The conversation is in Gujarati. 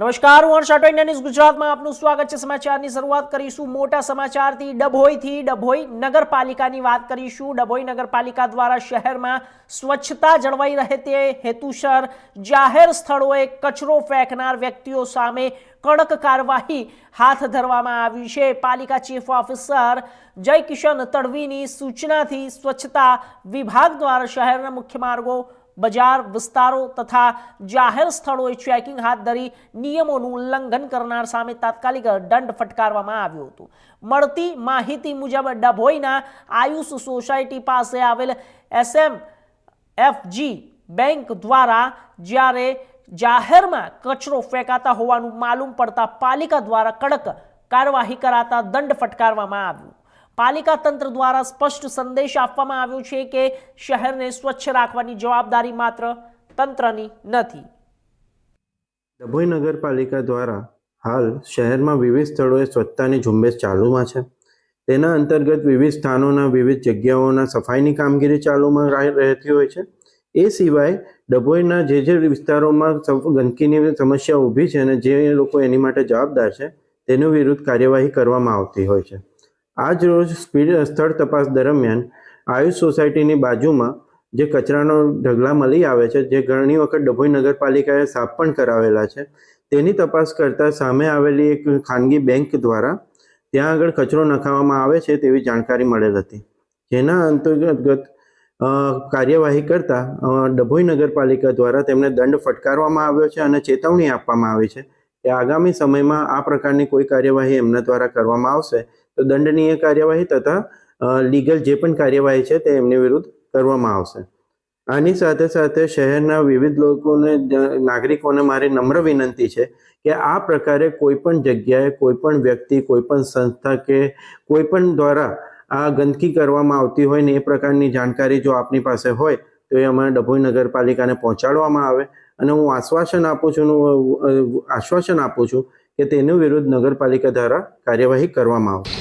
નમસ્કાર, હું હર્ષ રાઠોડ, ન્યૂઝ ગુજરાતમાં આપનું સ્વાગત છે। સમાચારની શરૂઆત કરીશું મોટા સમાચારથી। ડભોઈ નગરપાલિકાની વાત કરીશું। ડભોઈ નગરપાલિકા દ્વારા શહેરમાં સ્વચ્છતા જળવાઈ રહે તે હેતુસર જાહેર સ્થળોએ કચરો ફેંકનાર વ્યક્તિઓ સામે કડક કાર્યવાહી હાથ ધરવામાં આવી છે। પાલિકા ચીફ ઓફિસર જયકિશન તડવીની સૂચનાથી સ્વચ્છતા વિભાગ દ્વારા શહેરના મુખ્ય માર્ગો, બજાર વિસ્તારો તથા જાહેર સ્થળોએ ચેકિંગ હાથ ધરી નિયમોનું ઉલ્લંઘન કરનાર સામે તાત્કાલિક દંડ ફટકારવામાં આવ્યો હતો। મળતી માહિતી મુજબ ડભોઈના આયુષ સોસાયટી પાસે આવેલ SMFG બેંક દ્વારા જ્યારે જાહેરમાં કચરો ફેંકાતા હોવાનું માલુમ પડતા પાલિકા દ્વારા કડક કાર્યવાહી કરાતા દંડ ફટકારવામાં આવ્યો। પાલિકા તંત્ર દ્વારા સ્પષ્ટ સંદેશ આપવામાં આવ્યો છે કે શહેરને સ્વચ્છ રાખવાની જવાબદારી માત્ર તંત્રની નથી। ડભોઈ નગરપાલિકા દ્વારા હાલ શહેરમાં વિવિધ સ્થળોએ સ્વચ્છતાની ઝુંબેશ ચાલુમાં છે। તેના અંતર્ગત વિવિધ સ્થાનોના વિવિધ જગ્યાઓના સફાઈની કામગીરી ચાલુમાં રહેતી હોય છે। એ સિવાય ડભોઈના જે વિસ્તારોમાં ગંદકીની સમસ્યા ઊભી છે અને જે લોકો એની માટે જવાબદાર છે તેની વિરુદ્ધ કાર્યવાહી કરવામાં આવતી હોય છે। આજ રોજ સ્થળ તપાસ દરમિયાન આયુષ સોસાયટીની બાજુમાં જે કચરાનો ઢગલા મળી આવે છે, જે ઘણી વખત ડભોઈ નગરપાલિકાએ સાફ પણ કરાવેલા છે, તેની તપાસ કરતાં સામે આવેલી એક ખાનગી બેંક દ્વારા ત્યાં આગળ કચરો નખાવવામાં આવે છે તેવી જાણકારી મળેલ હતી। જેના અંતર્ગત કાર્યવાહી કરતા ડભોઈ નગરપાલિકા દ્વારા તેમને દંડ ફટકારવામાં આવ્યો છે અને ચેતવણી આપવામાં આવી છે કે આગામી સમયમાં આ પ્રકારની કોઈ કાર્યવાહી એમના દ્વારા કરવામાં આવશે તો દંડનીય કાર્યવાહી તથા લીગલ જે પણ કાર્યવાહી છે તે એમની વિરુદ્ધ કરવામાં આવશે। આની સાથે સાથે શહેરના વિવિધ લોકોને, નાગરિકોને મારી નમ્ર વિનંતી છે કે આ પ્રકારે કોઈ પણ જગ્યાએ કોઈ પણ વ્યક્તિ, કોઈ પણ સંસ્થા કે કોઈ પણ દ્વારા આ ગંદકી કરવામાં આવતી હોય ને એ પ્રકારની જાણકારી જો આપની પાસે હોય તો એ અમારા ડભોઈ નગરપાલિકાને પહોંચાડવામાં આવે અને હું આશ્વાસન આપું છું કે તેની વિરુદ્ધ નગરપાલિકા દ્વારા કાર્યવાહી કરવામાં આવશે।